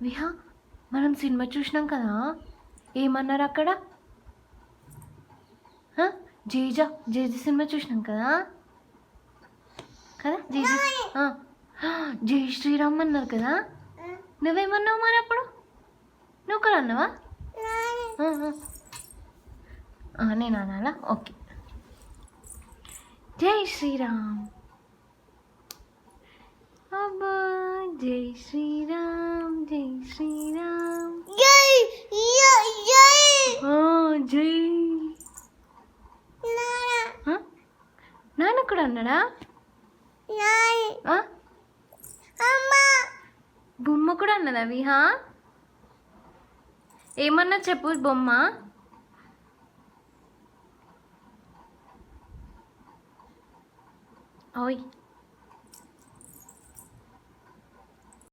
విహా మనం సినిమా చూసినాం కదా, ఏమన్నారు అక్కడ? జేజా జేజ సినిమా చూసినాం కదా కదా జేజ జై శ్రీరామ్ అన్నారు కదా. నువ్వేమన్నావు మరి అప్పుడు? నువ్వు కూడా అన్నావా? నేను అనాలా? ఓకే. జై శ్రీరామ్. అబ్బా జై శ్రీరామ్ జై శ్రీరామ్ జై జై. నాన్న కూడా అన్నాడా? బొమ్మ కూడా అన్నదా విహా? ఏమన్నా చెప్పు బొమ్మ. ఓయ్